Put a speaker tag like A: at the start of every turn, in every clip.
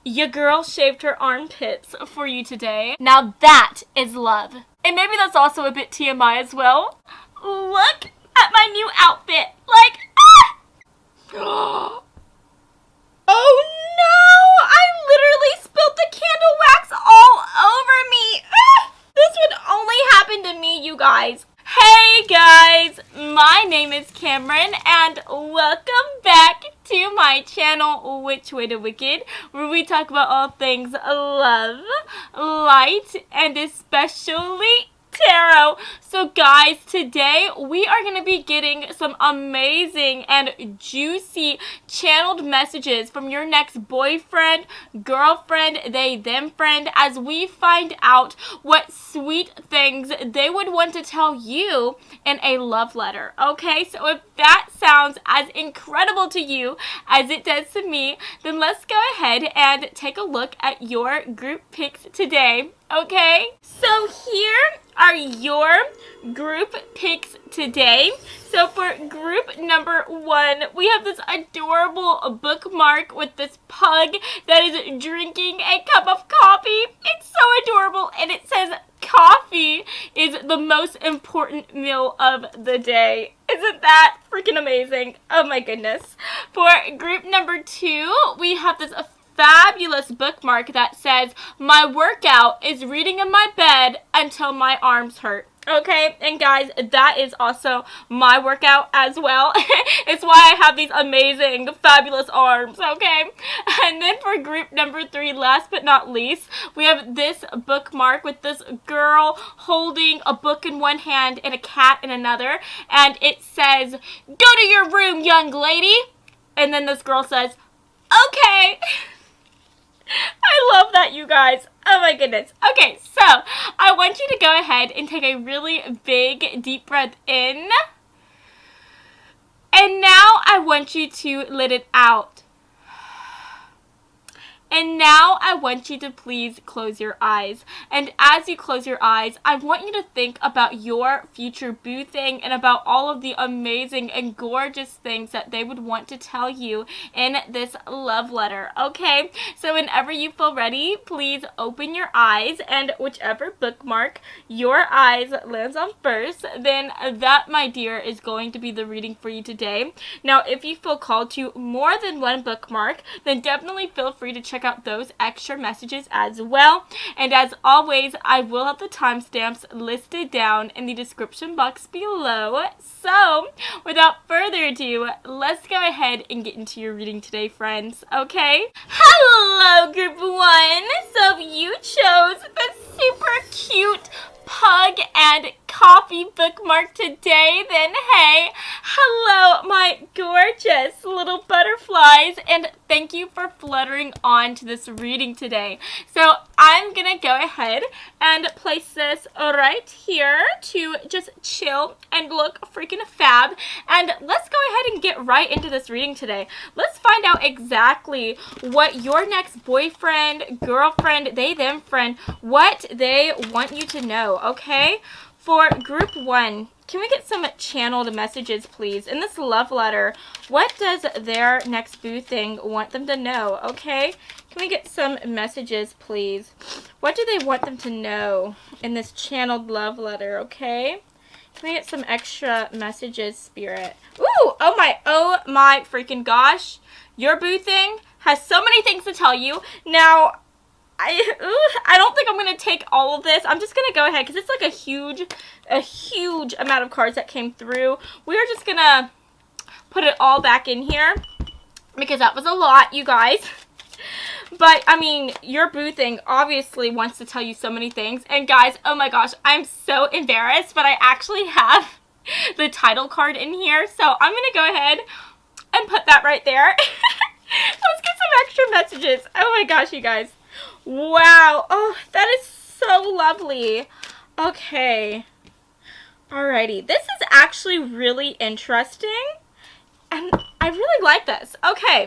A: Your girl shaved her armpits for you today. Now that is love. And maybe that's also a bit TMI as well. Look at my new outfit. Like, ah! Oh no! I literally spilled the candle wax all over me. This would only happen to me, you guys. Hey guys, my name is Cameron and welcome back to my channel, Which Way to Wicked, where we talk about all things love, light, and especially tarot. So guys, today we are going to be getting some amazing and juicy channeled messages from your next boyfriend, girlfriend, they, them friend, as we find out what sweet things they would want to tell you in a love letter. Okay, so if that sounds as incredible to you as it does to me, then let's go ahead and take a look at your group picks today. Okay, so here are your group picks today. So for group number 1, we have this adorable bookmark with this pug that is drinking a cup of coffee. It's so adorable, and it says coffee is the most important meal of the day. Isn't that freaking amazing? Oh my goodness. For group number 2, we have this fabulous bookmark that says, my workout is reading in my bed until my arms hurt. Okay, and guys, that is also my workout as well. It's why I have these amazing, fabulous arms, okay? And then for group number 3, last but not least, we have this bookmark with this girl holding a book in one hand and a cat in another, and it says, go to your room, young lady. And then this girl says, okay. I love that, you guys. Oh my goodness. Okay, so I want you to go ahead and take a really big, deep breath in. And now I want you to let it out. And now I want you to please close your eyes. And as you close your eyes, I want you to think about your future boo thing and about all of the amazing and gorgeous things that they would want to tell you in this love letter, okay? So whenever you feel ready, please open your eyes, and whichever bookmark your eyes lands on first, then that, my dear, is going to be the reading for you today. Now, if you feel called to more than one bookmark, then definitely feel free to check out those extra messages as well. And as always, I will have the timestamps listed down in the description box below. So without further ado, let's go ahead and get into your reading today, friends. Okay? Hello, group 1. So if you chose the super cute pug and coffee bookmark today, then hey, hello my gorgeous little butterflies, and thank you for fluttering on to this reading today. So I'm gonna go ahead and place this right here to just chill and look freaking fab, and let's go ahead and get right into this reading today. Let's find out exactly what your next boyfriend, girlfriend, they, them friend, what they want you to know, okay? For group 1, can we get some channeled messages, please? In this love letter, what does their next boo thing want them to know, okay? Can we get some messages, please? What do they want them to know in this channeled love letter, okay? Can we get some extra messages, Spirit? Ooh, oh my freaking gosh. Your boo thing has so many things to tell you. Now, I don't think I'm going to take all of this. I'm just going to go ahead because it's like a huge amount of cards that came through. We're just going to put it all back in here because that was a lot, you guys. But, I mean, your boo thing obviously wants to tell you so many things. And guys, oh my gosh, I'm so embarrassed, but I actually have the title card in here. So I'm going to go ahead and put that right there. Let's get some extra messages. Oh my gosh, you guys. Wow. Oh, that is so lovely. Okay. Alrighty. This is actually really interesting. And I really like this. Okay.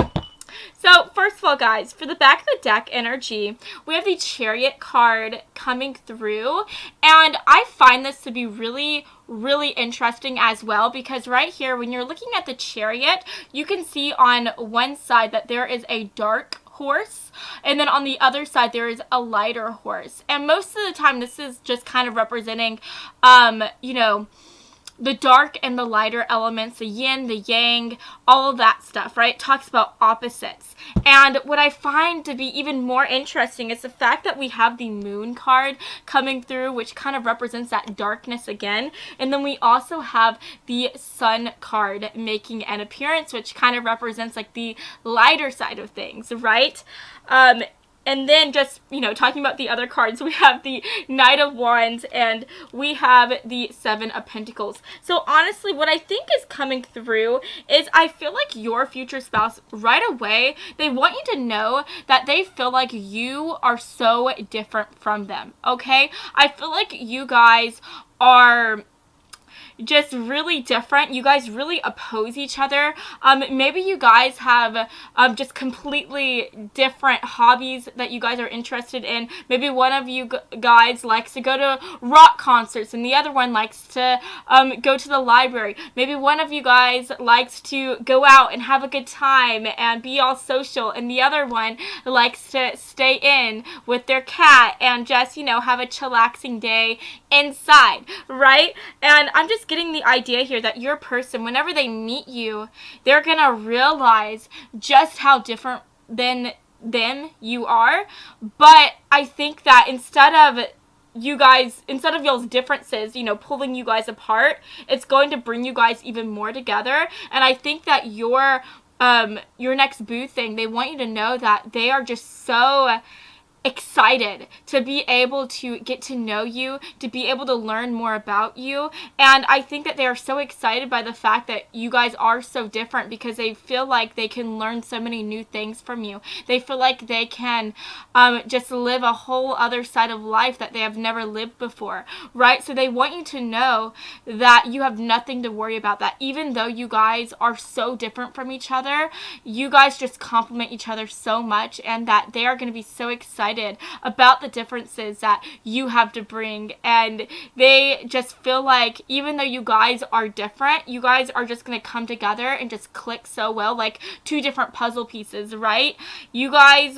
A: So, first of all, guys, for the back of the deck energy, we have the Chariot card coming through, and I find this to be really, really interesting as well, because right here, when you're looking at the Chariot, you can see on one side that there is a dark horse, and then on the other side there is a lighter horse. And most of the time this is just kind of representing you know, the dark and the lighter elements, the yin, the yang, all of that stuff, right? It talks about opposites. And what I find to be even more interesting is the fact that we have the moon card coming through, which kind of represents that darkness again. And then we also have the sun card making an appearance, which kind of represents like the lighter side of things, right? And then just, you know, talking about the other cards, we have the Knight of Wands and we have the Seven of Pentacles. So honestly, what I think is coming through is I feel like your future spouse right away, they want you to know that they feel like you are so different from them, okay? I feel like you guys are just really different. You guys really oppose each other. Maybe you guys have just completely different hobbies that you guys are interested in. Maybe one of you guys likes to go to rock concerts and the other one likes to go to the library. Maybe one of you guys likes to go out and have a good time and be all social, and the other one likes to stay in with their cat and just, you know, have a chillaxing day inside, right? And I'm just getting the idea here that your person, whenever they meet you, they're gonna realize just how different than them you are. But I think that instead of y'all's differences, you know, pulling you guys apart, it's going to bring you guys even more together. And I think that your next boo thing, they want you to know that they are just so excited to be able to get to know you, to be able to learn more about you. And I think that they are so excited by the fact that you guys are so different because they feel like they can learn so many new things from you. They feel like they can just live a whole other side of life that they have never lived before, right? So they want you to know that you have nothing to worry about, that even though you guys are so different from each other, you guys just complement each other so much, and that they are going to be so excited about the differences that you have to bring. And they just feel like even though you guys are different, you guys are just going to come together and just click so well, like two different puzzle pieces, right? You guys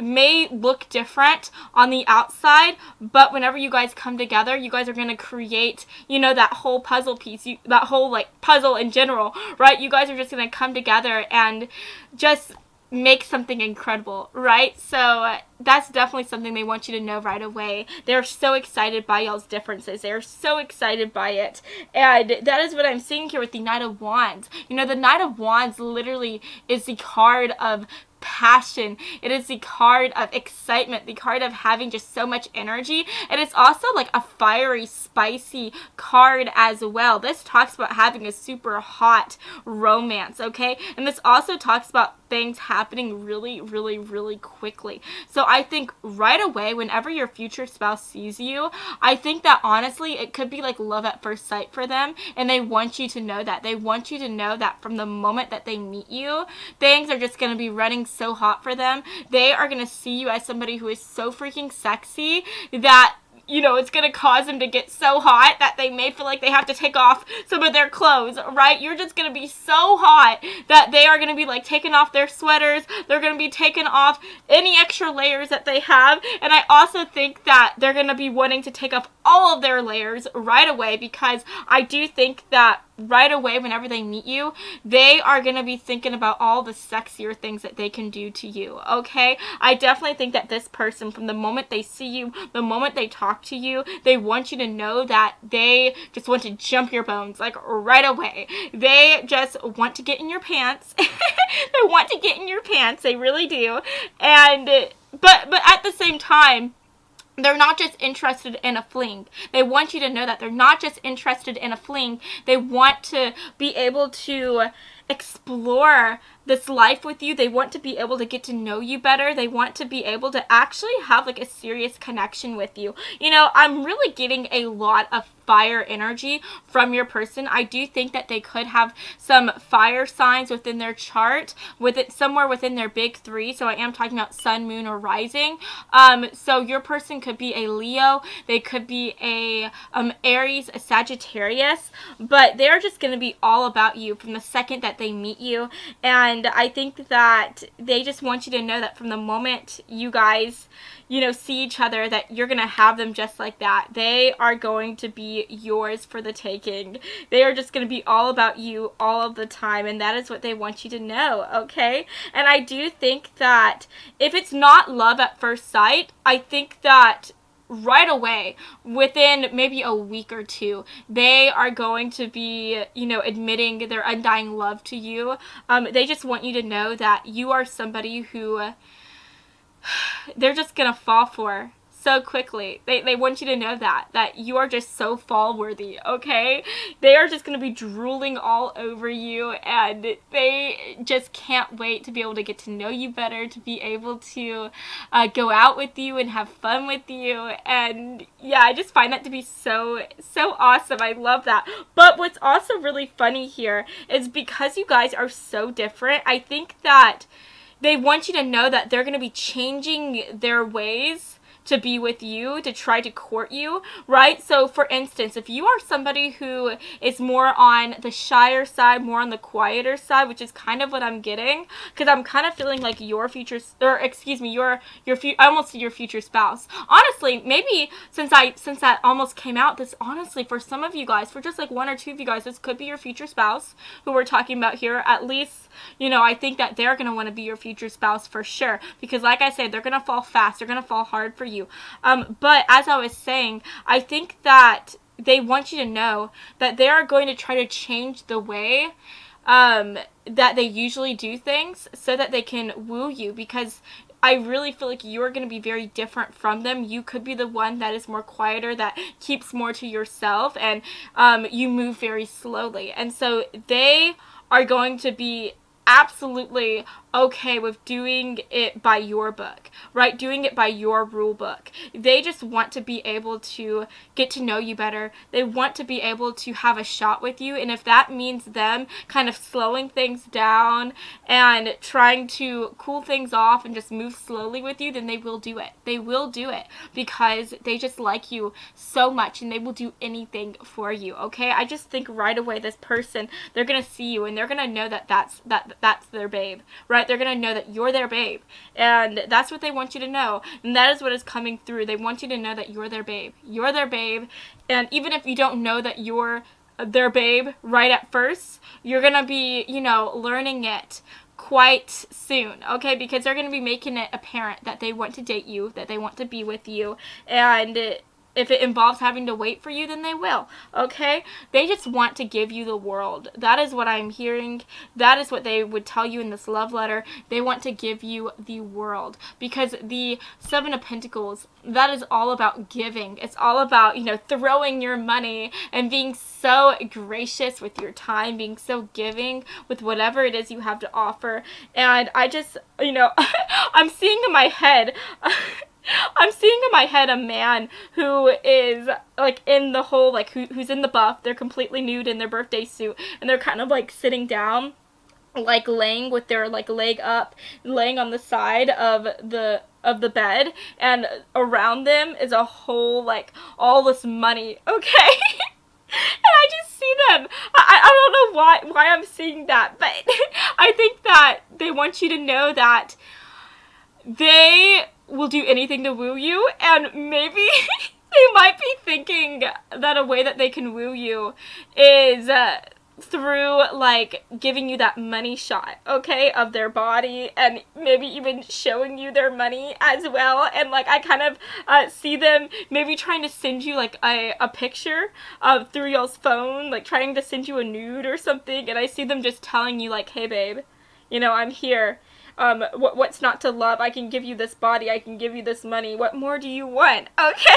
A: may look different on the outside, but whenever you guys come together, you guys are going to create, you know, that whole puzzle piece, that whole like puzzle in general, right? You guys are just going to come together and just make something incredible, right? So that's definitely something they want you to know right away. They're so excited by y'all's differences. They're so excited by it. And that is what I'm seeing here with the Knight of Wands. You know, the Knight of Wands literally is the card of passion. It is the card of excitement, the card of having just so much energy. And it's also like a fiery, spicy card as well. This talks about having a super hot romance, okay? And this also talks about things happening really, really, really quickly. So I think right away, whenever your future spouse sees you, I think that honestly, it could be like love at first sight for them. And they want you to know that. They want you to know that from the moment that they meet you, things are just going to be running so hot for them. They are going to see you as somebody who is so freaking sexy that, you know, it's going to cause them to get so hot that they may feel like they have to take off some of their clothes, right? You're just going to be so hot that they are going to be like taking off their sweaters. They're going to be taking off any extra layers that they have. And I also think that they're going to be wanting to take off all of their layers right away, because I do think that right away, whenever they meet you, they are going to be thinking about all the sexier things that they can do to you, okay? I definitely think that this person, from the moment they see you, the moment they talk to you, they want you to know that they just want to jump your bones, like right away. They just want to get in your pants. They want to get in your pants. They really do. And, but at the same time, they're not just interested in a fling. They want you to know that they're not just interested in a fling. They want to be able to explore this life with you. They want to be able to get to know you better. They want to be able to actually have like a serious connection with you. You know, I'm really getting a lot of fire energy from your person. I do think that they could have some fire signs within their chart, with it somewhere within their big three. So I am talking about sun, moon, or rising. So your person could be a Leo. They could be a Aries, a Sagittarius, but they're just going to be all about you from the second that they meet you. And And I think that they just want you to know that from the moment you guys, you know, see each other, that you're going to have them just like that. They are going to be yours for the taking. They are just going to be all about you all of the time, and that is what they want you to know, okay? And I do think that if it's not love at first sight, I think that right away, within maybe a week or two, they are going to be, you know, admitting their undying love to you. They just want you to know that you are somebody who they're just gonna fall for so quickly. They want you to know that you are just so fall worthy, okay? They are just gonna be drooling all over you, and they just can't wait to be able to get to know you better, to be able to go out with you and have fun with you. And yeah, I just find that to be so awesome. I love that. But what's also really funny here is because you guys are so different, I think that they want you to know that they're going to be changing their ways to be with you, to try to court you, right? So for instance, if you are somebody who is more on the shyer side, more on the quieter side, which is kind of what I'm getting, because I'm kind of feeling like your future, or excuse me, I almost said your future spouse. Honestly, maybe since that almost came out, this honestly, for some of you guys, for just like one or two of you guys, this could be your future spouse who we're talking about here. At least, you know, I think that they're going to want to be your future spouse for sure, because like I said, they're going to fall fast, they're going to fall hard for you. But as I was saying, I think that they want you to know that they are going to try to change the way that they usually do things so that they can woo you, because I really feel like you're going to be very different from them. You could be the one that is more quieter, that keeps more to yourself, and you move very slowly. And so they are going to be absolutely okay with doing it by your book, right? Doing it by your rule book. They just want to be able to get to know you better. They want to be able to have a shot with you. And if that means them kind of slowing things down and trying to cool things off and just move slowly with you, then they will do it. They will do it because they just like you so much, and they will do anything for you, okay? I just think right away this person, they're going to see you and they're going to know that that's their babe, right? They're going to know that you're their babe, and that's what they want you to know, and that is what is coming through. They want you to know that you're their babe. You're their babe, and even if you don't know that you're their babe right at first, you're going to be, you know, learning it quite soon, okay? Because they're going to be making it apparent that they want to date you, that they want to be with you, and if it involves having to wait for you, then they will, okay? They just want to give you the world. That is what I'm hearing. That is what they would tell you in this love letter. They want to give you the world, because the Seven of Pentacles, that is all about giving. It's all about, you know, throwing your money and being so gracious with your time, being so giving with whatever it is you have to offer. And I just, you know, I'm seeing in my head a man who is like in the whole, like who's in the buff. They're completely nude in their birthday suit, and they're kind of like sitting down, like laying with their like leg up, laying on the side of the bed, and around them is a whole, like, all this money, okay? And I just see them. I don't know why I'm seeing that, but I think that they want you to know that they will do anything to woo you, and maybe they might be thinking that a way that they can woo you is through, like, giving you that money shot, okay, of their body, and maybe even showing you their money as well. And, like, I kind of see them maybe trying to send you, like, a picture through y'all's phone, like, trying to send you a nude or something, and I see them just telling you, like, hey, babe, you know, I'm here. What's not to love? I can give you this body. I can give you this money. What more do you want? Okay?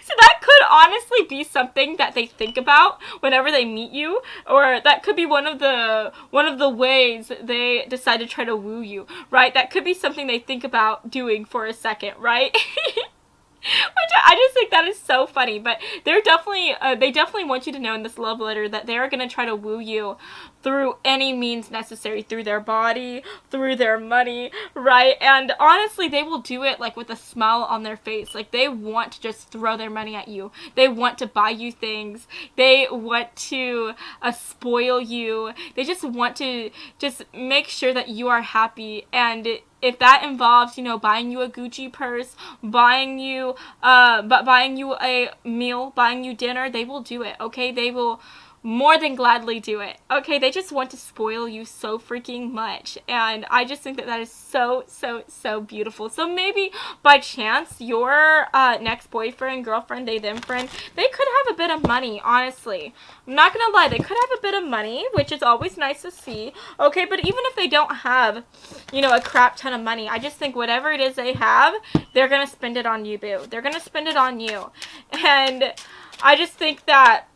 A: So that could honestly be something that they think about whenever they meet you, or that could be one of the ways they decide to try to woo you, right? That could be something they think about doing for a second, right? Which I just think that is so funny. But they're definitely, they definitely want you to know in this love letter that they're going to try to woo you through any means necessary, through their body, through their money, right? And honestly, they will do it like with a smile on their face. Like they want to just throw their money at you. They want to buy you things. They want to spoil you. They just want to just make sure that you are happy. And if that involves, you know, buying you a Gucci purse, buying you a meal, buying you dinner, they will do it, okay? They will more than gladly do it. Okay, they just want to spoil you so freaking much. And I just think that that is so, so, so beautiful. So maybe by chance, your next boyfriend, girlfriend, they, them friend, they could have a bit of money, honestly. I'm not gonna lie, they could have a bit of money, which is always nice to see. Okay, but even if they don't have, you know, a crap ton of money, I just think whatever it is they have, they're gonna spend it on you, boo. They're gonna spend it on you. And I just think that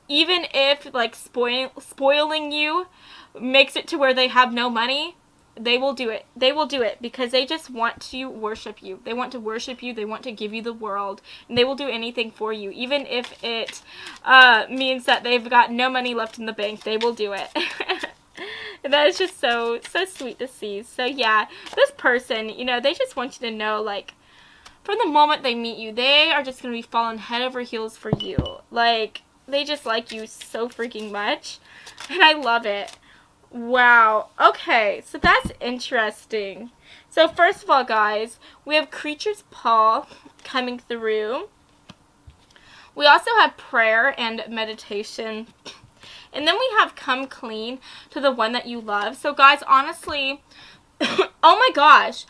A: even if, like, spoiling you makes it to where they have no money, they will do it. They will do it because they just want to worship you. They want to worship you. They want to give you the world. And they will do anything for you. Even if it means that they've got no money left in the bank, they will do it. And that is just so, so sweet to see. So, yeah, this person, you know, they just want you to know, like, from the moment they meet you, they are just going to be falling head over heels for you. Like, they just like you so freaking much. And I love it. Wow. Okay, so that's interesting. So first of all, guys, we have Creature's Paw coming through. We also have prayer and meditation. And then we have come clean to the one that you love. So guys, honestly, oh my gosh.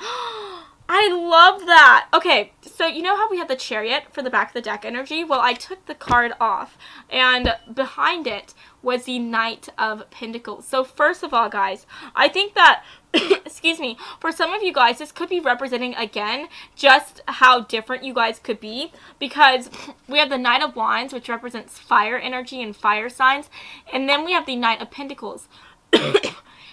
A: I love that. Okay, so you know how we had the Chariot for the back of the deck energy? Well, I took the card off, and behind it was the Knight of Pentacles. So first of all, guys, I think that, excuse me, for some of you guys, this could be representing, again, just how different you guys could be, because we have the Knight of Wands, which represents fire energy and fire signs, and then we have the Knight of Pentacles.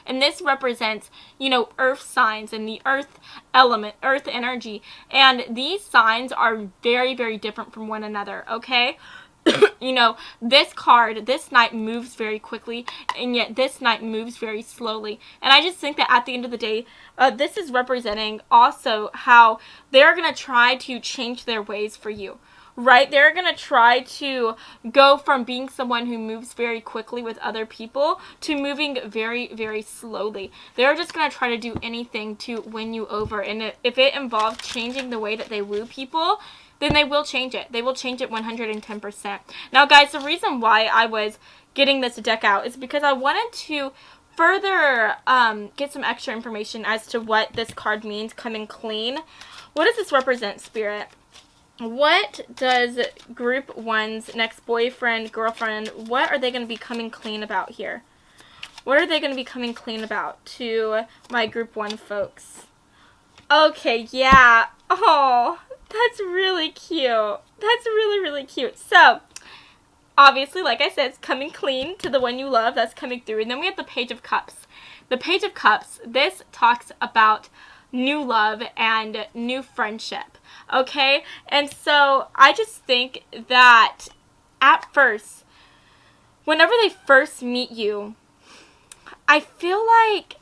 A: And this represents, you know, earth signs and the earth element, earth energy. And these signs are very, very different from one another, okay? You know, this card, this knight moves very quickly, and yet this knight moves very slowly. And I just think that at the end of the day, this is representing also how they're going to try to change their ways for you. Right? They're going to try to go from being someone who moves very quickly with other people to moving very, very slowly. They're just going to try to do anything to win you over. And if it involves changing the way that they woo people, then they will change it. They will change it 110%. Now, guys, the reason why I was getting this deck out is because I wanted to further get some extra information as to what this card means, coming clean. What does this represent, Spirit? What does group one's next boyfriend, girlfriend, what are they going to be coming clean about here? What are they going to be coming clean about to my group one folks? Okay, yeah. Oh, that's really cute. That's really, really cute. So, obviously, like I said, it's coming clean to the one you love. That's coming through. And then we have the Page of Cups. The Page of Cups, this talks about new love and new friendship. Okay, and so I just think that at first, whenever they first meet you, I feel like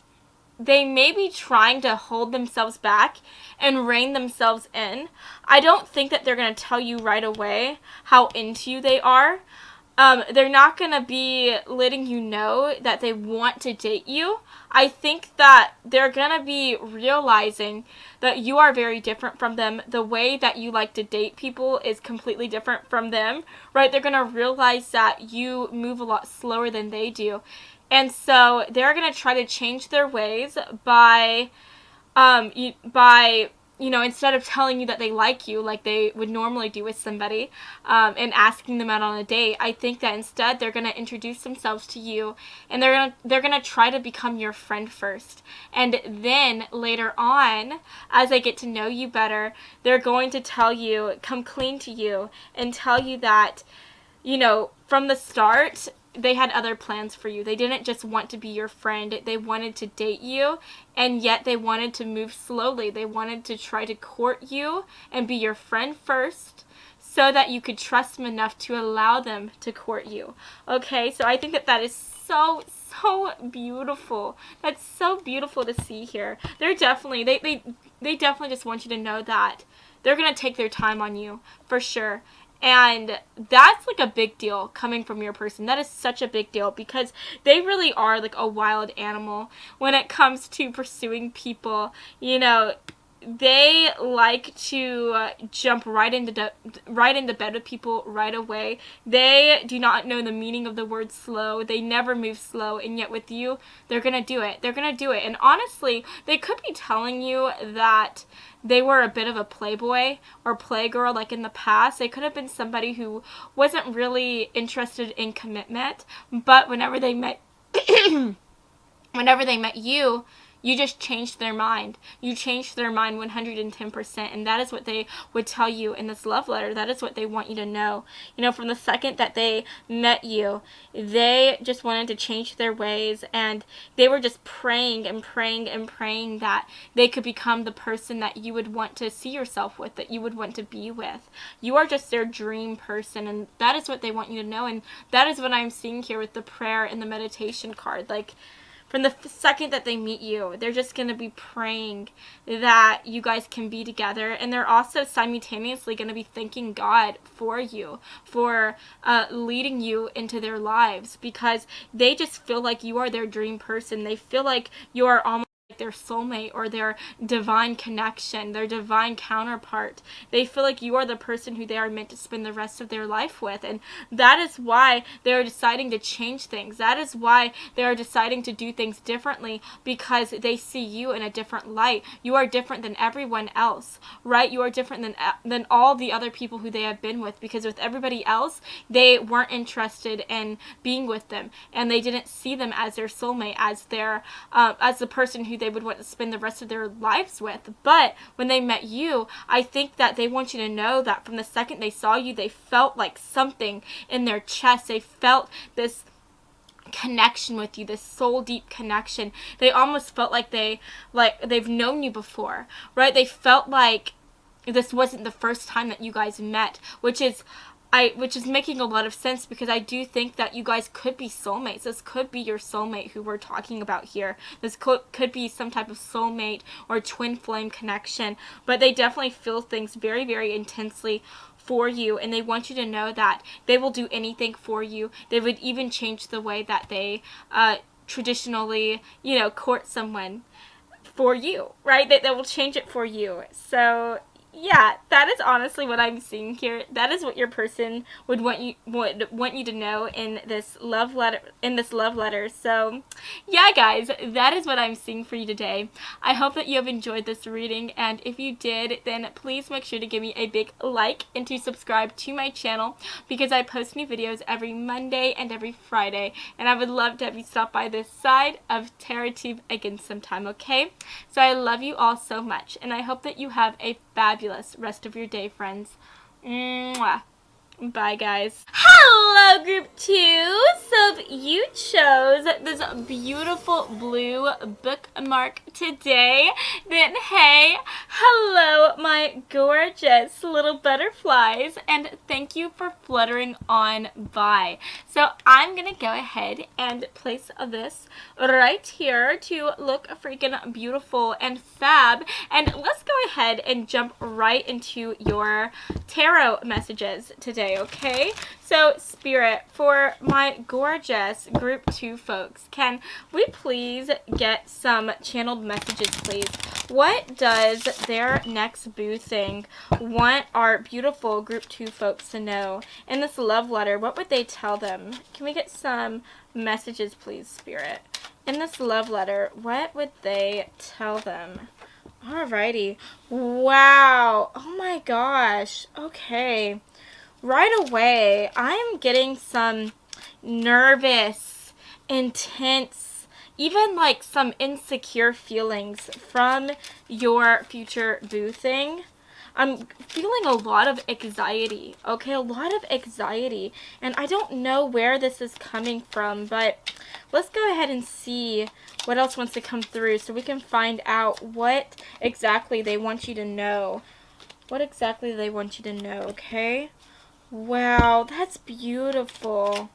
A: they may be trying to hold themselves back and rein themselves in. I don't think that they're going to tell you right away how into you they are. They're not going to be letting you know that they want to date you. I think that they're going to be realizing that you are very different from them. The way that you like to date people is completely different from them, right? They're going to realize that you move a lot slower than they do. And so they're going to try to change their ways by you know, instead of telling you that they like you like they would normally do with somebody and asking them out on a date, I think that instead they're going to introduce themselves to you, and they're going to try to become your friend first. And then later on, as they get to know you better, they're going to tell you, come clean to you, and tell you that, you know, from the start, they had other plans for you. They didn't just want to be your friend. They wanted to date you, and yet they wanted to move slowly. They wanted to try to court you and be your friend first so that you could trust them enough to allow them to court you. Okay, so I think that that is so beautiful. That's so beautiful to see here. They're definitely, they definitely just want you to know that they're going to take their time on you, for sure. And that's like a big deal coming from your person. That is such a big deal because they really are like a wild animal when it comes to pursuing people. You know, they like to jump right into bed with people right away. They do not know the meaning of the word slow. They never move slow, and yet with you, they're gonna do it. They're gonna do it. And honestly, they could be telling you that they were a bit of a playboy or playgirl like in the past. They could have been somebody who wasn't really interested in commitment, but whenever they met you, you just changed their mind. You changed their mind 110%, and that is what they would tell you in this love letter. That is what they want you to know. You know, from the second that they met you, they just wanted to change their ways, and they were just praying and praying and praying that they could become the person that you would want to see yourself with, that you would want to be with. You are just their dream person, and that is what they want you to know, and that is what I'm seeing here with the prayer and the meditation card. Like, from the second that they meet you, they're just going to be praying that you guys can be together. And they're also simultaneously going to be thanking God for you, for leading you into their lives, because they just feel like you are their dream person. They feel like you are almost their soulmate or their divine connection, their divine counterpart. They feel like you are the person who they are meant to spend the rest of their life with, and that is why they are deciding to change things. That is why they are deciding to do things differently, because they see you in a different light. You are different than everyone else, right? You are different than all the other people who they have been with, because with everybody else, they weren't interested in being with them, and they didn't see them as their soulmate, as their as the person who they would want to spend the rest of their lives with. But when they met you, I think that they want you to know that from the second they saw you, they felt like something in their chest. They felt this connection with you, this soul deep connection. They almost felt like they've known you before, right? They felt like this wasn't the first time that you guys met, which is making a lot of sense, because I do think that you guys could be soulmates. This could be your soulmate who we're talking about here. This could be some type of soulmate or twin flame connection, but they definitely feel things very, very intensely for you, and they want you to know that they will do anything for you. They would even change the way that they traditionally, court someone for you, right? They will change it for you. So yeah, that is honestly what I'm seeing here. That is what your person would want you to know in this love letter. So yeah, guys, that is what I'm seeing for you today. I hope that you have enjoyed this reading, and if you did, then please make sure to give me a big like and to subscribe to my channel, because I post new videos every Monday and every Friday, and I would love to have you stop by this side of TerraTube again sometime, okay? So I love you all so much, and I hope that you have a fabulous rest of your day, friends. Mwah. Bye, guys. Hello, group 2. So if you chose this beautiful blue bookmark today, then hey, hello, my gorgeous little butterflies, and thank you for fluttering on by. So I'm gonna go ahead and place this right here to look freaking beautiful and fab, and let's go ahead and jump right into your tarot messages today. Okay, so Spirit, for my gorgeous group 2 folks, can we please get some channeled messages, please? What does their next boo thing want our beautiful group 2 folks to know in this love letter? What would they tell them? Can we get some messages, please, Spirit? In this love letter, what would they tell them? Alrighty. Wow. Oh my gosh. Okay. Right away, I'm getting some nervous, intense, even like some insecure feelings from your future boo thing. I'm feeling a lot of anxiety, okay? A lot of anxiety. And I don't know where this is coming from, but let's go ahead and see what else wants to come through so we can find out what exactly they want you to know. What exactly do they want you to know, okay? Wow, that's beautiful.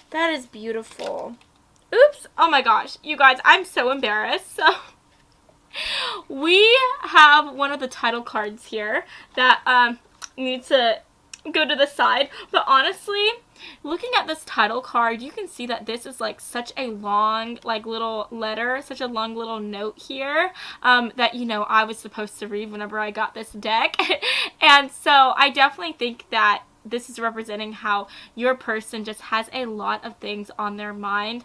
A: That is beautiful. Oops. Oh my gosh. You guys, I'm so embarrassed. So we have one of the title cards here that needs to go to the side. But honestly, looking at this title card, you can see that this is like such a long like little letter, such a long little note here that, you know, I was supposed to read whenever I got this deck. And so I definitely think that this is representing how your person just has a lot of things on their mind.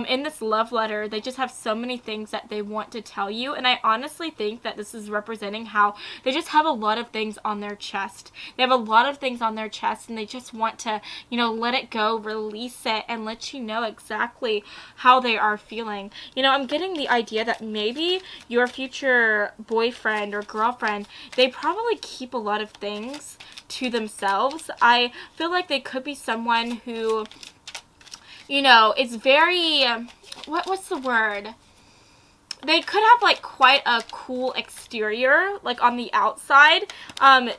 A: In this love letter, they just have so many things that they want to tell you. And I honestly think that this is representing how they just have a lot of things on their chest. They have a lot of things on their chest and they just want to, you know, let it go, release it, and let you know exactly how they are feeling. You know, I'm getting the idea that maybe your future boyfriend or girlfriend, they probably keep a lot of things to themselves. I feel like they could be someone who, you know, is very, what's the word? They could have like quite a cool exterior, like on the outside.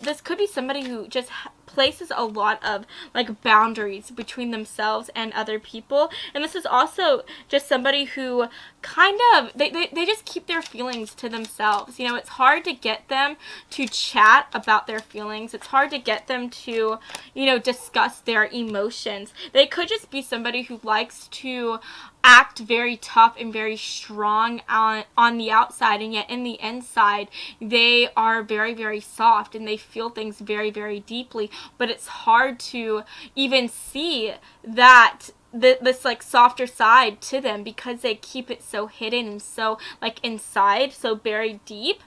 A: This could be somebody who just places a lot of like boundaries between themselves and other people. And this is also just somebody who kind of, they just keep their feelings to themselves. You know, it's hard to get them to chat about their feelings. It's hard to get them to, you know, discuss their emotions. They could just be somebody who likes to act very tough and very strong on the outside, and yet in the inside they are very, very soft and they feel things very, very deeply. But it's hard to even see that this like softer side to them because they keep it so hidden and so like inside, so buried deep.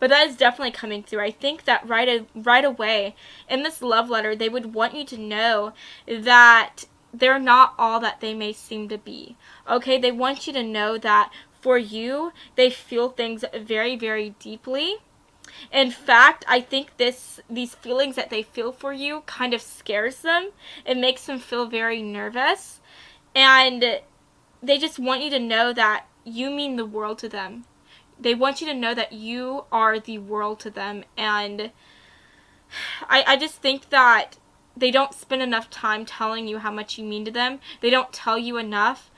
A: But that is definitely coming through. I think that right away in this love letter, they would want you to know that they're not all that they may seem to be. Okay, they want you to know that for you, they feel things very, very deeply. In fact, I think these feelings that they feel for you kind of scares them. It makes them feel very nervous. And they just want you to know that you mean the world to them. They want you to know that you are the world to them. And I just think that they don't spend enough time telling you how much you mean to them. They don't tell you enough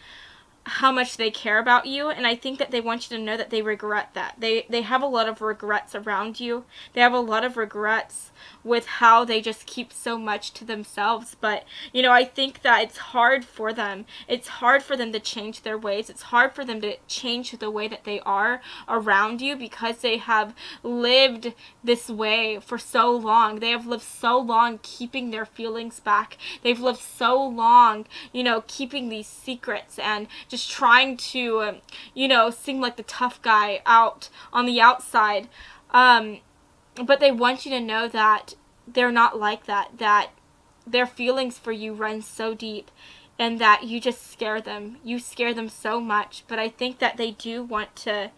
A: how much they care about you, and I think that they want you to know that they regret that. They have a lot of regrets around you. They have a lot of regrets with how they just keep so much to themselves. But, you know, I think that it's hard for them. It's hard for them to change their ways. It's hard for them to change the way that they are around you because they have lived this way for so long. They have lived so long keeping their feelings back. They've lived so long, you know, keeping these secrets and just trying to, you know, seem like the tough guy out on the outside. But they want you to know that they're not like that, that their feelings for you run so deep and that you just scare them. You scare them so much. But I think that they do want to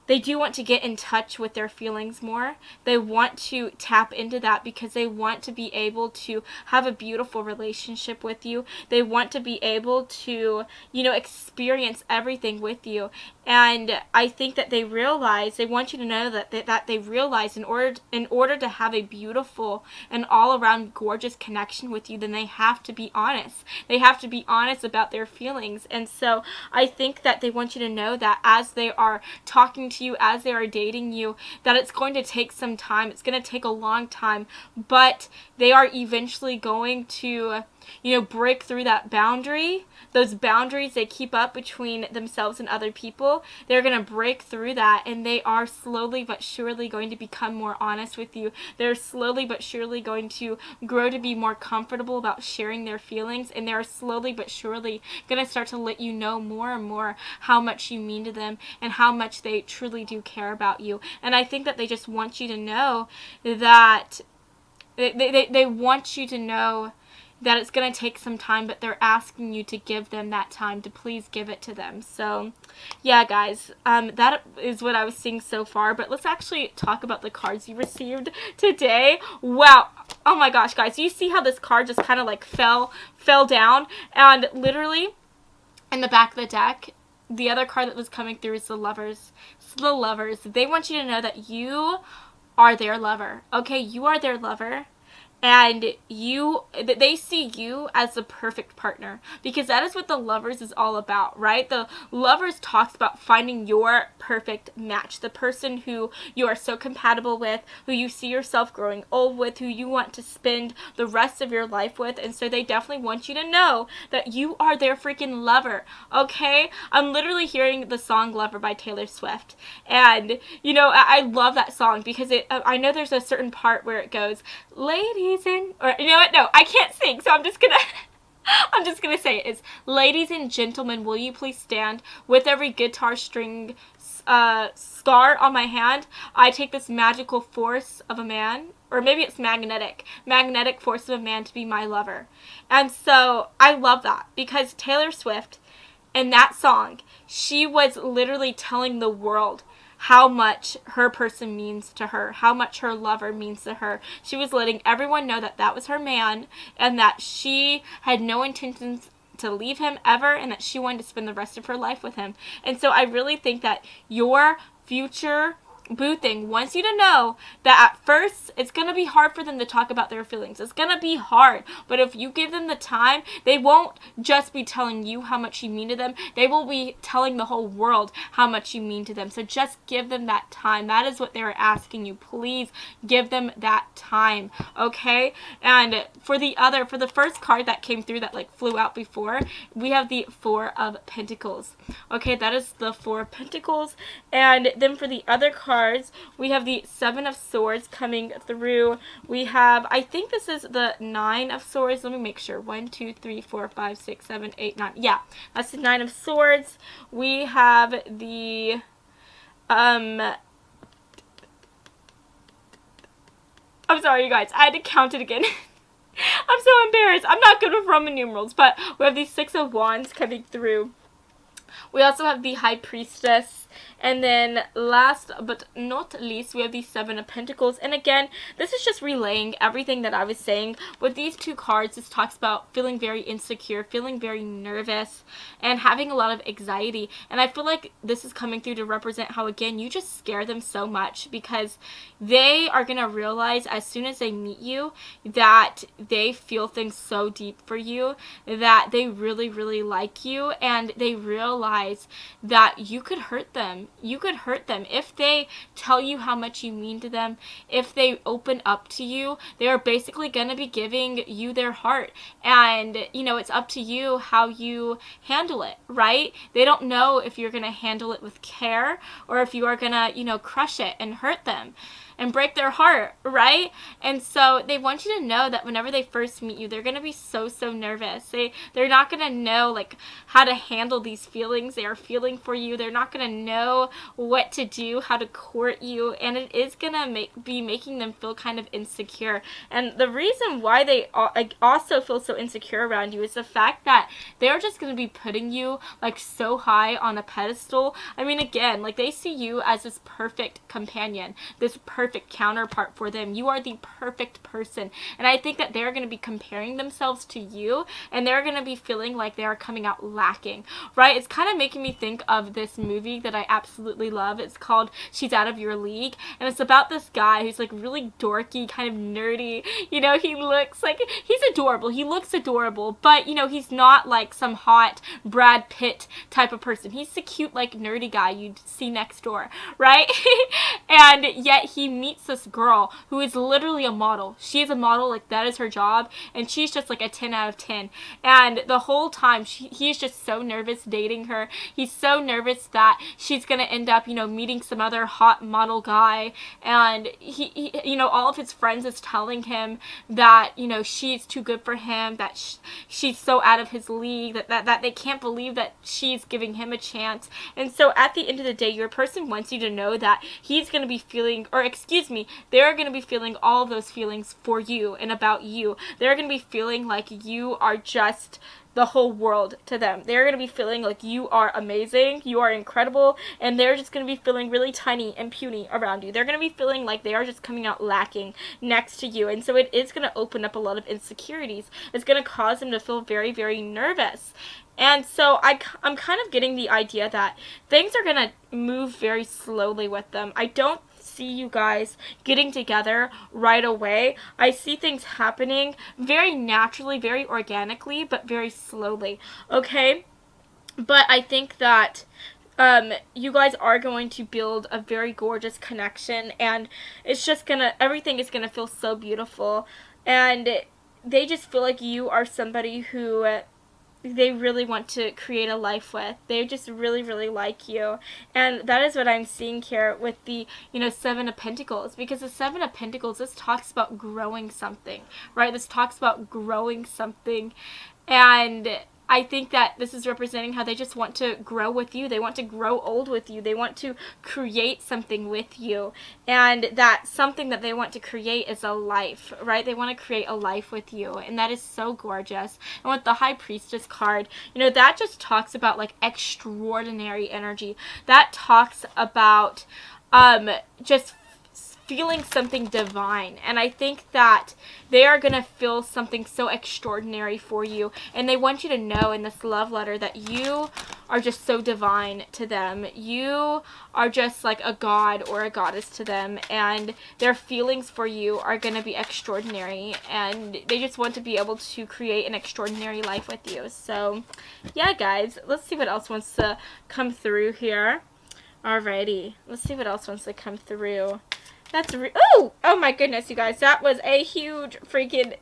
A: get in touch with their feelings more. They want to tap into that because they want to be able to have a beautiful relationship with you. They want to be able to, you know, experience everything with you. And I think that they want you to know that they realize in order to have a beautiful and all around gorgeous connection with you, then they have to be honest. They have to be honest about their feelings. And so I think that they want you to know that as they are talking to you, as they are dating you, that it's going to take some time. It's going to take a long time, but they are eventually going to, you know, break through that boundary. Those boundaries they keep up between themselves and other people, they're going to break through that, and they are slowly but surely going to become more honest with you. They're slowly but surely going to grow to be more comfortable about sharing their feelings, and they're slowly but surely going to start to let you know more and more how much you mean to them and how much they truly do care about you. And I think that they just want you to know that they want you to know that it's going to take some time, but they're asking you to give them that time, to please give it to them. So, yeah, guys, that is what I was seeing so far. But let's actually talk about the cards you received today. Wow. Oh my gosh, guys. You see how this card just kind of like fell down? And literally, in the back of the deck, the other card that was coming through is the Lovers. So the Lovers, they want you to know that you are their lover. Okay, you are their lover. And they see you as the perfect partner, because that is what the Lovers is all about, right? The Lovers talks about finding your perfect match, the person who you are so compatible with, who you see yourself growing old with, who you want to spend the rest of your life with. And so they definitely want you to know that you are their freaking lover. Okay, I'm literally hearing the song Lover by Taylor Swift, and I love that song because I know there's a certain part where it goes, ladies and, or you know what, no, I can't sing, so I'm just gonna say it. It's, ladies and gentlemen, will you please stand? With every guitar string scar on my hand, I take this magical force of a man, or maybe it's magnetic force of a man to be my lover. And so I love that, because Taylor Swift, in that song, she was literally telling the world how much her person means to her, how much her lover means to her. She was letting everyone know that that was her man, and that she had no intentions to leave him ever, and that she wanted to spend the rest of her life with him. And so I really think that your future boo thing wants you to know that at first it's going to be hard for them to talk about their feelings. It's going to be hard, but if you give them the time, they won't just be telling you how much you mean to them. They will be telling the whole world how much you mean to them. So just give them that time. That is what they're asking you. Please give them that time, okay? And for the first card that came through that like flew out before, we have the Four of Pentacles. Okay, that is the Four of Pentacles. And then for the other card, we have the Seven of Swords coming through. We have, I think this is the Nine of Swords. Let me make sure. 1, 2, 3, 4, 5, 6, 7, 8, 9. Yeah, that's the Nine of Swords. We have the I'm sorry, you guys. I had to count it again. I'm so embarrassed. I'm not good with Roman numerals, but we have the Six of Wands coming through. We also have the High Priestess. And then last but not least, we have the Seven of Pentacles. And again, this is just relaying everything that I was saying. With these two cards, this talks about feeling very insecure, feeling very nervous, and having a lot of anxiety. And I feel like this is coming through to represent how, again, you just scare them so much, because they are going to realize as soon as they meet you that they feel things so deep for you, that they really, really like you, and they realize that you could hurt them. You could hurt them if they tell you how much you mean to them. If they open up to you, they are basically going to be giving you their heart, and it's up to you how you handle it, right? They don't know if you're going to handle it with care, or if you are going to crush it and hurt them and break their heart, right? And so they want you to know that whenever they first meet you, they're going to be so nervous. They're not going to know like how to handle these feelings they are feeling for you. They're not going to know what to do, how to court you, and it is going to be making them feel kind of insecure. And the reason why they also feel so insecure around you is the fact that they're just going to be putting you like so high on a pedestal. I mean, again, like they see you as this perfect companion, this perfect counterpart for them. You are the perfect person. And I think that they're going to be comparing themselves to you, and they're going to be feeling like they are coming out lacking, right? It's kind of making me think of this movie that I absolutely love. It's called She's Out of Your League, and it's about this guy who's like really dorky, kind of nerdy. He looks like, he's adorable. He looks adorable, but he's not like some hot Brad Pitt type of person. He's the cute, like nerdy guy you'd see next door, right? And yet he meets this girl who is literally a model. She is a model, like that is her job, and she's just like a 10 out of 10. And the whole time he's just so nervous dating her. He's so nervous that she's gonna end up meeting some other hot model guy, and he all of his friends is telling him that she's too good for him, that she's so out of his league, that they can't believe that she's giving him a chance. And so at the end of the day, your person wants you to know that he's gonna be feeling, or excuse me, they're going to be feeling all of those feelings for you and about you. They're going to be feeling like you are just the whole world to them. They're going to be feeling like you are amazing, you are incredible, and they're just going to be feeling really tiny and puny around you. They're going to be feeling like they are just coming out lacking next to you. And so it is going to open up a lot of insecurities. It's going to cause them to feel very, very nervous. And so I'm kind of getting the idea that things are going to move very slowly with them. I don't see you guys getting together right away. I see things happening very naturally, very organically, but very slowly, okay? But I think that you guys are going to build a very gorgeous connection, and it's just gonna, everything is gonna feel so beautiful, and they just feel like you are somebody who they really want to create a life with. They just really, really like you. And that is what I'm seeing here with the, Seven of Pentacles. Because the Seven of Pentacles, this talks about growing something, right? This talks about growing something. And I think that this is representing how they just want to grow with you. They want to grow old with you. They want to create something with you. And that something that they want to create is a life, right? They want to create a life with you. And that is so gorgeous. And with the High Priestess card, that just talks about like extraordinary energy. That talks about just feeling something divine. And I think that they are going to feel something so extraordinary for you. And they want you to know in this love letter that you are just so divine to them. You are just like a god or a goddess to them. And their feelings for you are going to be extraordinary. And they just want to be able to create an extraordinary life with you. So, yeah, guys. Let's see what else wants to come through here. Alrighty. Let's see what else wants to come through. That's oh my goodness, you guys. That was a huge freaking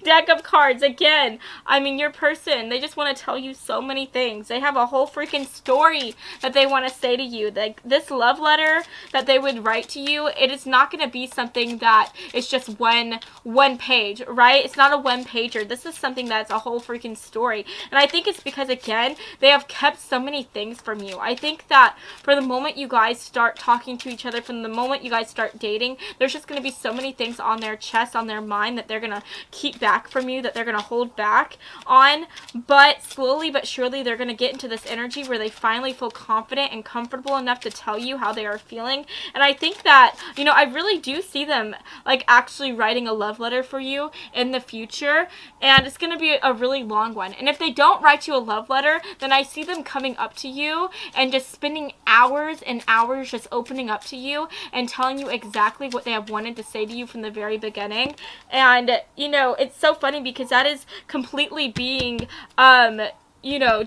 A: deck of cards. Again, I mean, your person, they just want to tell you so many things. They have a whole freaking story that they want to say to you. Like, this love letter that they would write to you, it is not going to be something that is just one page, right? It's not a one-pager. This is something that's a whole freaking story. And I think it's because, again, they have kept so many things from you. I think that for the moment you guys start talking to each other, from the moment you guys start dating, there's just going to be so many things on their chest, on their mind, that they're going to keep back from you, that they're going to hold back on. But slowly but surely, they're going to get into this energy where they finally feel confident and comfortable enough to tell you how they are feeling. And I think that, I really do see them like actually writing a love letter for you in the future. And it's going to be a really long one. And if they don't write you a love letter, then I see them coming up to you and just spending hours and hours just opening up to you and telling you exactly what they have wanted to say to you from the very beginning. And it's so funny because that is completely being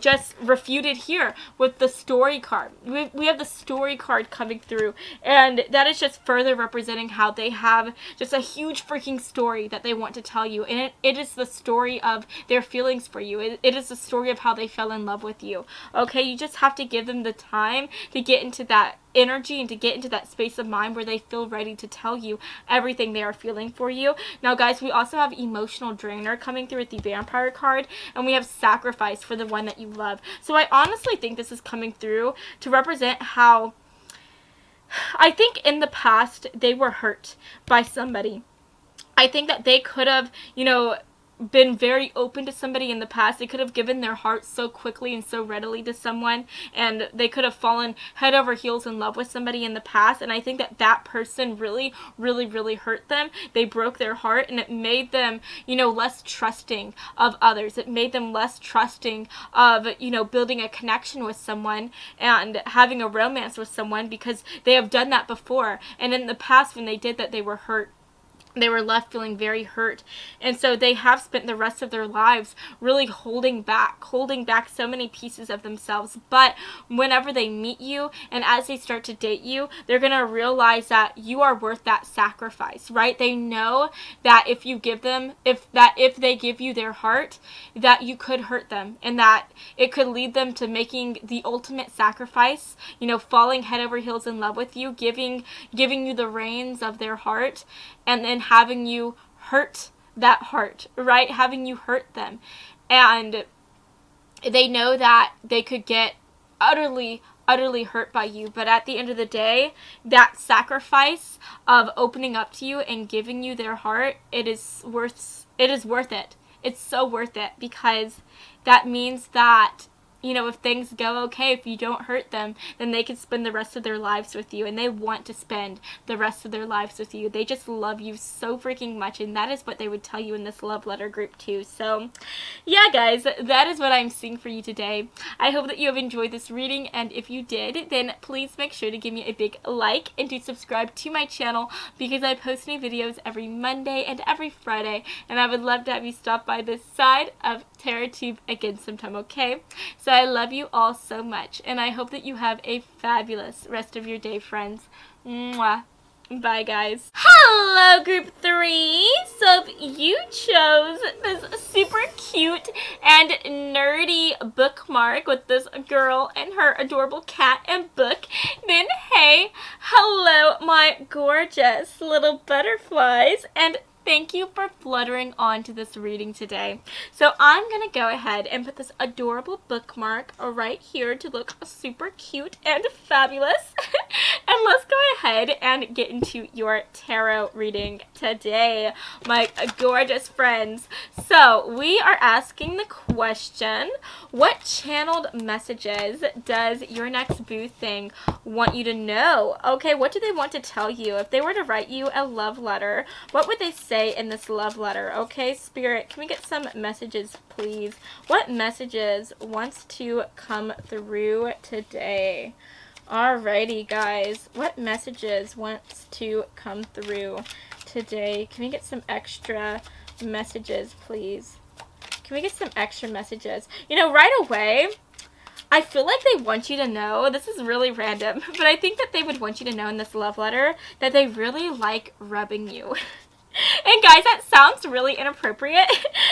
A: just refuted here with the story card. We have the story card coming through, and that is just further representing how they have just a huge freaking story that they want to tell you. And it is the story of their feelings for you. It is the story of how they fell in love with you. Okay, you just have to give them the time to get into that energy and to get into that space of mind where they feel ready to tell you everything they are feeling for you. Now, guys, we also have emotional drainer coming through with the vampire card, and we have sacrifice for the one that you love. So I honestly think this is coming through to represent how I think in the past they were hurt by somebody. I think that they could have, been very open to somebody in the past. They could have given their heart so quickly and so readily to someone, and they could have fallen head over heels in love with somebody in the past. And I think that that person really, really, really hurt them. They broke their heart, and it made them, less trusting of others. It made them less trusting of, building a connection with someone and having a romance with someone, because they have done that before. And in the past, when they did that, they were hurt. They were left feeling very hurt. And so they have spent the rest of their lives really holding back so many pieces of themselves. But whenever they meet you and as they start to date you, they're going to realize that you are worth that sacrifice, right? They know that if you give them, if they give you their heart, that you could hurt them, and that it could lead them to making the ultimate sacrifice, falling head over heels in love with you, giving you the reins of their heart, and then having you hurt that heart, right? Having you hurt them. And they know that they could get utterly hurt by you. But at the end of the day, that sacrifice of opening up to you and giving you their heart, it is worth it. It's so worth it, because that means that you know, if things go okay, if you don't hurt them, then they can spend the rest of their lives with you, and they want to spend the rest of their lives with you. They just love you so freaking much, and that is what they would tell you in this love letter group too. So yeah, guys, that is what I'm seeing for you today. I hope that you have enjoyed this reading, and if you did, then please make sure to give me a big like and to subscribe to my channel, because I post new videos every Monday and every Friday, and I would love to have you stop by this side of TerraTube again sometime, okay? So I love you all so much, and I hope that you have a fabulous rest of your day, friends. Mwah. Bye, guys. Hello, group 3. So if you chose this super cute and nerdy bookmark with this girl and her adorable cat and book, then hey, hello, my gorgeous little butterflies, and thank you for fluttering onto this reading today. So I'm going to go ahead and put this adorable bookmark right here to look super cute and fabulous. And let's go ahead and get into your tarot reading today, my gorgeous friends. So we are asking the question, what channeled messages does your next boo thing want you to know? Okay, what do they want to tell you? If they were to write you a love letter, what would they say in this love letter? Okay, Spirit, can we get some messages, please? What messages wants to come through today? Alrighty, guys, what messages wants to come through today? Can we get some extra messages, please? Can we get some extra messages? You know, right away, I feel like they want you to know, this is really random, but I think that they would want you to know in this love letter that they really like rubbing you. And guys, that sounds really inappropriate,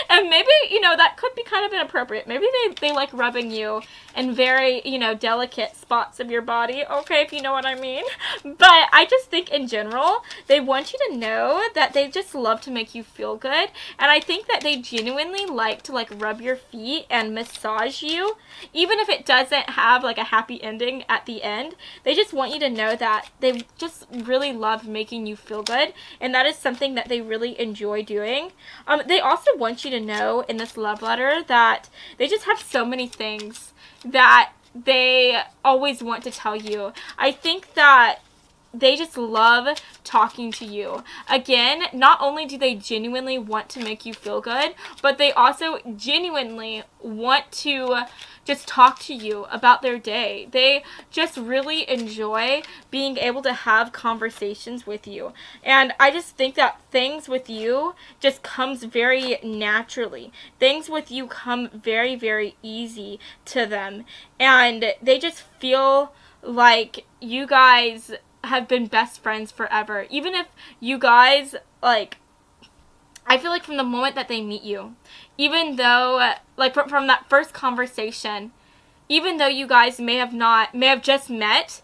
A: and maybe, you know, that could be kind of inappropriate. Maybe they like rubbing you in very, you know, delicate spots of your body, okay, if you know what I mean. But I just think in general, they want you to know that they just love to make you feel good, and I think that they genuinely like to like rub your feet and massage you, even if it doesn't have like a happy ending at the end. They just want you to know that they just really love making you feel good, and that is something that they really enjoy doing. They also want you to know in this love letter that they just have so many things that they always want to tell you. I think that they just love talking to you. Again, not only do they genuinely want to make you feel good, but they also genuinely want to just talk to you about their day. They just really enjoy being able to have conversations with you. And I just think that things with you just comes very naturally. Things with you come very, very easy to them. And they just feel like you guys have been best friends forever. Even if you guys, like, I feel like from the moment that they meet you, even though, like, from that first conversation, even though you guys may have just met,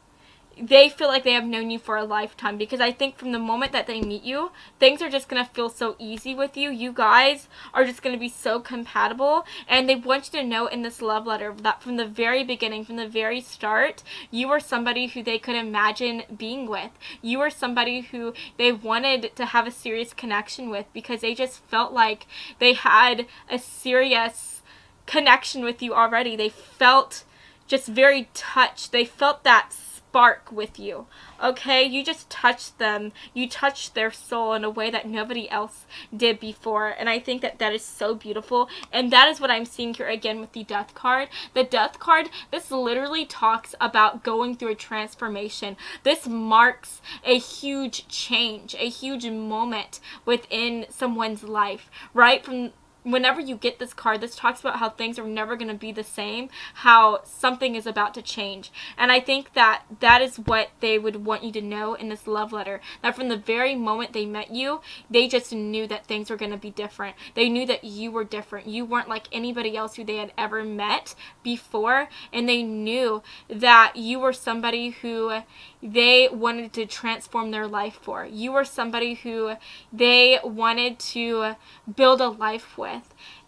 A: they feel like they have known you for a lifetime, because I think from the moment that they meet you, things are just going to feel so easy with you. You guys are just going to be so compatible, and they want you to know in this love letter that from the very beginning, from the very start, you were somebody who they could imagine being with. You were somebody who they wanted to have a serious connection with, because they just felt like they had a serious connection with you already. They felt just very touched. They felt that spark with you, okay? You just touched them. You touched their soul in a way that nobody else did before, and I think that that is so beautiful, and that is what I'm seeing here again with the Death card. The Death card, this literally talks about going through a transformation. This marks a huge change, a huge moment within someone's life, right? From whenever you get this card, this talks about how things are never going to be the same, how something is about to change. And I think that that is what they would want you to know in this love letter, that from the very moment they met you, they just knew that things were going to be different. They knew that you were different. You weren't like anybody else who they had ever met before, and they knew that you were somebody who they wanted to transform their life for. You were somebody who they wanted to build a life with.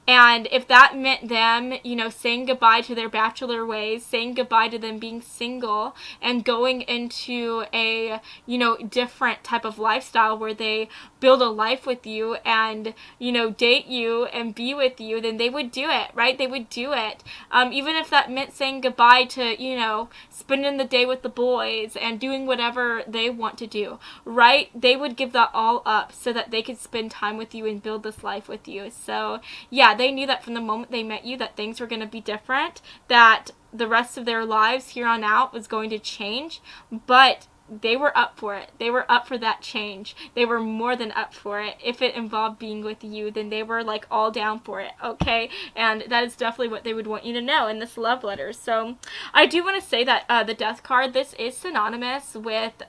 A: And if that meant them, you know, saying goodbye to their bachelor ways, saying goodbye to them being single, and going into a, you know, different type of lifestyle where they build a life with you and, you know, date you and be with you, then they would do it, right? They would do it. Even if that meant saying goodbye to, you know, spending the day with the boys and doing whatever they want to do, right? They would give that all up so that they could spend time with you and build this life with you. So, yeah, they knew that from the moment they met you that things were going to be different, that the rest of their lives here on out was going to change, but they were up for it. They were up for that change. They were more than up for it. If it involved being with you, then they were like all down for it, okay? And that is definitely what they would want you to know in this love letter. So I do want to say that the Death card, this is synonymous with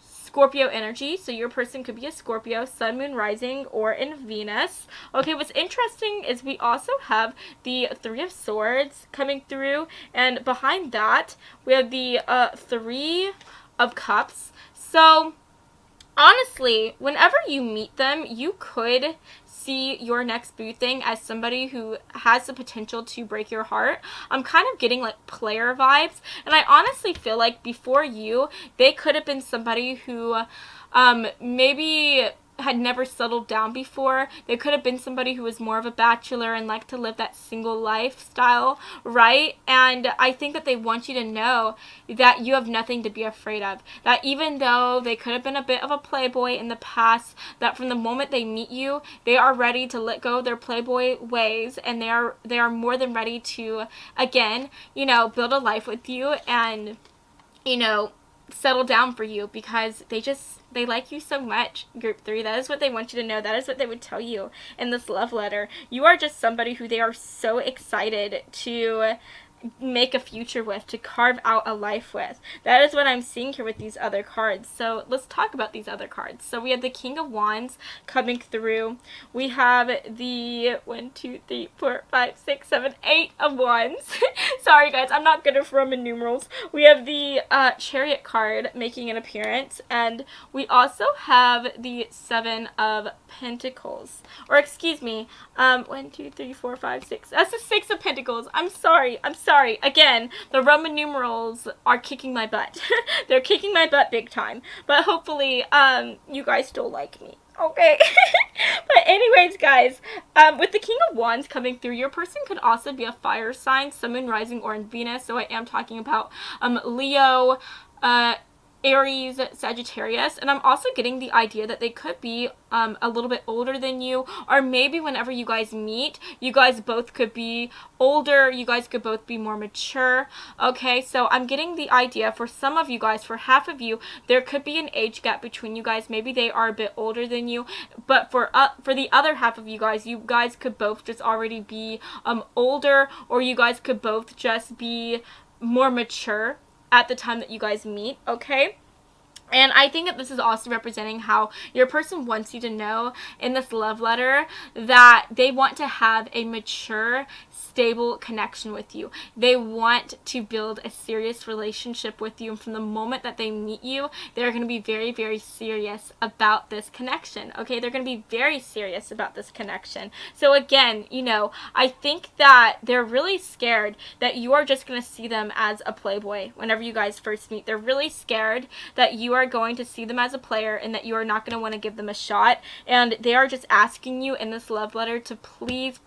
A: Scorpio energy, so your person could be a Scorpio, Sun, Moon, Rising, or in Venus. Okay, what's interesting is we also have the Three of Swords coming through, and behind that, we have the Three of Cups. So, honestly, whenever you meet them, you could see your next boo thing as somebody who has the potential to break your heart. I'm kind of getting like player vibes, and I honestly feel like before you, they could have been somebody who maybe had never settled down before. They could have been somebody who was more of a bachelor and liked to live that single lifestyle, right? And I think that they want you to know that you have nothing to be afraid of. That even though they could have been a bit of a playboy in the past, that from the moment they meet you, they are ready to let go of their playboy ways, and they are more than ready to, again, you know, build a life with you and, you know, settle down for you because they like you so much, Group 3. That is what they want you to know. That is what they would tell you in this love letter. You are just somebody who they are so excited to make a future with, to carve out a life with. That is what I'm seeing here with these other cards. So let's talk about these other cards. So we have the King of Wands coming through. We have the 1, 2, 3, 4, 5, 6, 7, 8 of Wands. Sorry guys, I'm not good at Roman numerals. We have the Chariot card making an appearance, and we also have the 7 of Pentacles. Or excuse me, 1, 2, 3, 4, 5, 6. That's the 6 of Pentacles. I'm sorry. Again, the Roman numerals are kicking my butt. They're kicking my butt big time. But hopefully, you guys still like me. Okay. But anyways, guys, with the King of Wands coming through, your person could also be a fire sign, Sun, Moon, Rising, or in Venus. So I am talking about Leo, Aries, Sagittarius, and I'm also getting the idea that they could be a little bit older than you, or maybe whenever you guys meet, you guys both could be older, you guys could both be more mature, okay? So I'm getting the idea for some of you guys, for half of you, there could be an age gap between you guys. Maybe they are a bit older than you, but for the other half of you guys could both just already be older, or you guys could both just be more mature at the time that you guys meet, okay? And I think that this is also representing how your person wants you to know in this love letter that they want to have a mature, stable connection with you. They want to build a serious relationship with you, and from the moment that they meet you, they're going to be very, very serious about this connection, okay? They're going to be very serious about this connection. So again, you know, I think that they're really scared that you are just going to see them as a playboy whenever you guys first meet. They're really scared that you are going to see them as a player and that you are not going to want to give them a shot, and they are just asking you in this love letter to please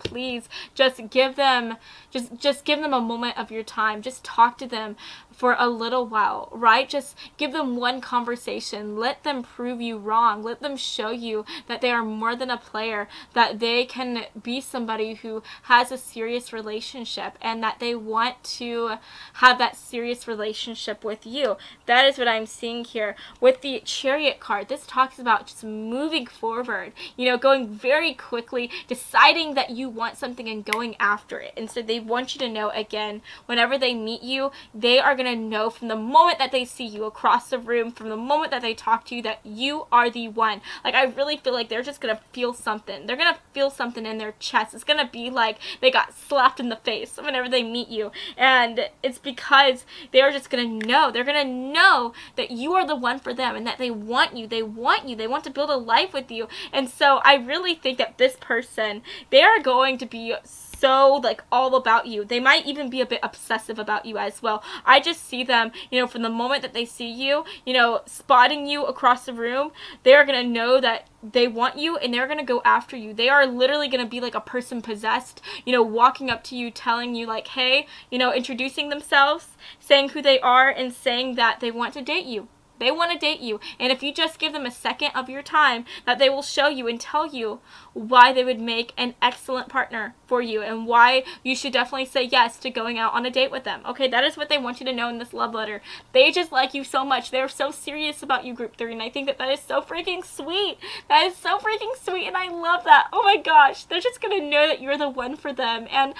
A: just give them a moment of your time. Just talk to them for a little while, right? Just give them one conversation. Let them prove you wrong. Let them show you that they are more than a player, that they can be somebody who has a serious relationship and that they want to have that serious relationship with you. That is what I'm seeing here. With the Chariot card, this talks about just moving forward, you know, going very quickly, deciding that you want something and going after it. And so they want you to know, again, whenever they meet you, they are going going to know from the moment that they see you across the room, from the moment that they talk to you, that you are the one. Like, I really feel like they're just going to feel something. They're going to feel something in their chest. It's going to be like they got slapped in the face whenever they meet you. And it's because they're just going to know. They're going to know that you are the one for them and that they want you. They want you. They want to build a life with you. And so I really think that this person, they are going to be so like all about you. They might even be a bit obsessive about you as well. I just see them, you know, from the moment that they see you, you know, spotting you across the room, they're going to know that they want you and they're going to go after you. They are literally going to be like a person possessed, you know, walking up to you, telling you like, hey, you know, introducing themselves, saying who they are, and saying that they want to date you. They want to date you. And if you just give them a second of your time, that they will show you and tell you why they would make an excellent partner for you and why you should definitely say yes to going out on a date with them. Okay, that is what they want you to know in this love letter. They just like you so much. They're so serious about you, group 3. And I think that that is so freaking sweet. That is so freaking sweet. And I love that. Oh my gosh. They're just going to know that you're the one for them. And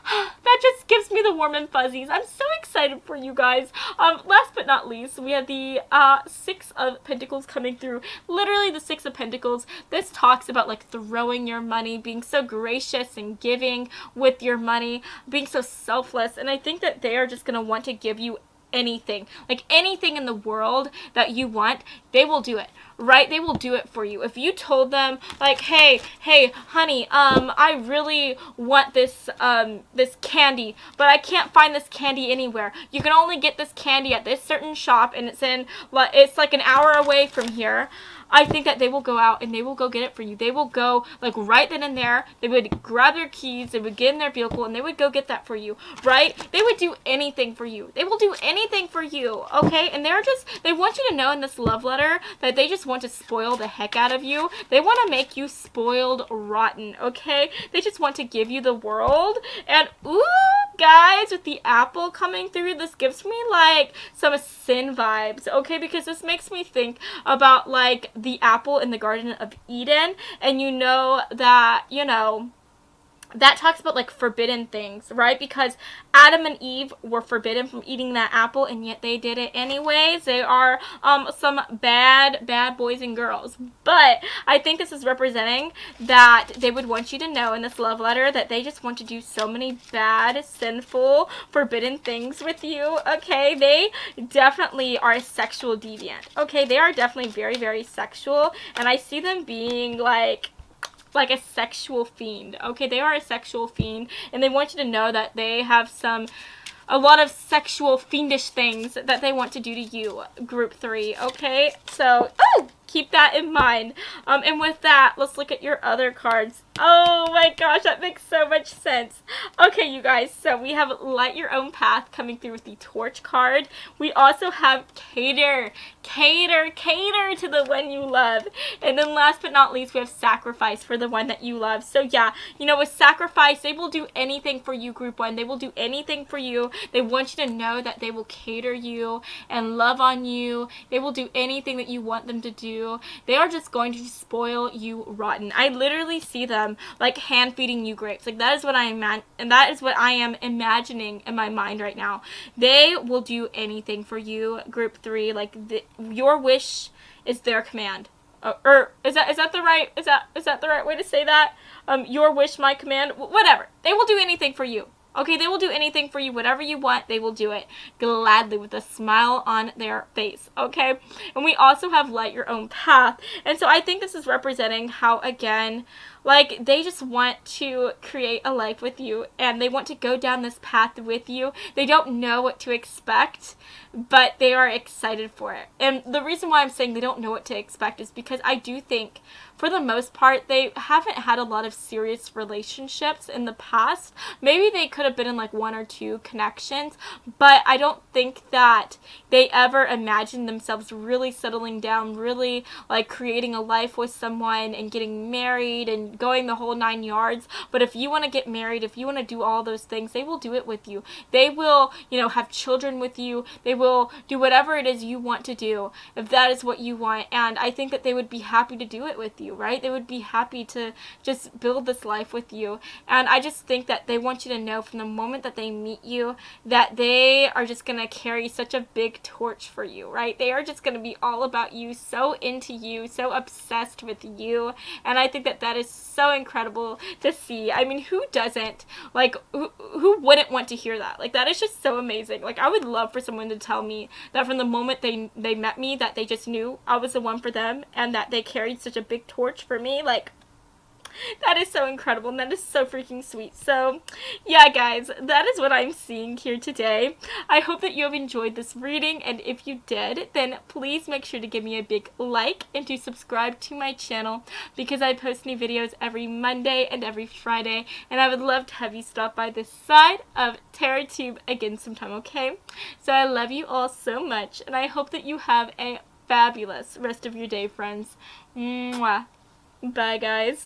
A: that just gives me the warm and fuzzies. I'm so excited for you guys. Last but not least, we have the Six of Pentacles coming through. Literally the Six of Pentacles. This talks about like throwing your money, being so gracious and giving with your money, being so selfless. And I think that they are just going to want to give you anything, like anything in the world that you want, they will do it, right? They will do it for you. If you told them like, hey honey, I really want this this candy, but I can't find this candy anywhere. You can only get this candy at this certain shop and it's like an hour away from here. I think that they will go out and they will go get it for you. They will go like right then and there. They would grab their keys, they would get in their vehicle, and they would go get that for you, right? They would do anything for you. They will do anything for you, okay? And they want you to know in this love letter that they just want to spoil the heck out of you. They want to make you spoiled rotten, okay? They just want to give you the world. And ooh, guys, with the apple coming through, this gives me like some sin vibes, okay? Because this makes me think about like the apple in the Garden of Eden, and you know that, you know, that talks about like forbidden things, right? Because Adam and Eve were forbidden from eating that apple, and yet they did it anyways. They are some bad boys and girls. But I think this is representing that they would want you to know in this love letter that they just want to do so many bad, sinful, forbidden things with you, okay? They definitely are a sexual deviant, okay? They are definitely very, very sexual, and I see them being like a sexual fiend, okay? They are a sexual fiend, and they want you to know that they have a lot of sexual fiendish things that they want to do to you, group 3, okay? So, keep that in mind. And with that, let's look at your other cards. Oh my gosh, that makes so much sense. Okay, you guys, so we have Light Your Own Path coming through with the Torch card. We also have Cater to the one you love. And then last but not least, we have Sacrifice for the one that you love. So yeah, you know, with Sacrifice, they will do anything for you, group 1. They will do anything for you. They want you to know that they will cater you and love on you. They will do anything that you want them to do. They are just going to spoil you rotten. I literally see them like hand feeding you grapes. Like that is what I am imagining in my mind right now. They will do anything for you, group 3. Like your wish is their command. Or is that the right way to say that? Your wish, my command. Whatever. They will do anything for you. Okay, they will do anything for you. Whatever you want, they will do it gladly with a smile on their face, okay? And we also have Light Your Own Path. And so I think this is representing how, again, like, they just want to create a life with you, and they want to go down this path with you. They don't know what to expect, but they are excited for it. And the reason why I'm saying they don't know what to expect is because I do think, for the most part, they haven't had a lot of serious relationships in the past. Maybe they could have been in like 1 or 2 connections, but I don't think that they ever imagined themselves really settling down, really like creating a life with someone and getting married and going the whole 9 yards. But if you want to get married, if you want to do all those things, they will do it with you. They will, have children with you. They will do whatever it is you want to do, if that is what you want. And I think that they would be happy to do it with you, right? They would be happy to just build this life with you. And I just think that they want you to know from the moment that they meet you that they are just going to carry such a big torch for you, right? They are just going to be all about you, so into you, so obsessed with you. And I think that that is so incredible to see. I mean, who doesn't? Like, who wouldn't want to hear that? Like, that is just so amazing. Like, I would love for someone to tell me that from the moment they met me, that they just knew I was the one for them, and that they carried such a big torch for me. Like, that is so incredible, and that is so freaking sweet. So, yeah, guys, that is what I'm seeing here today. I hope that you have enjoyed this reading, and if you did, then please make sure to give me a big like and to subscribe to my channel, because I post new videos every Monday and every Friday, and I would love to have you stop by this side of TerraTube again sometime, okay? So I love you all so much, and I hope that you have a fabulous rest of your day, friends. Mwah. Bye, guys.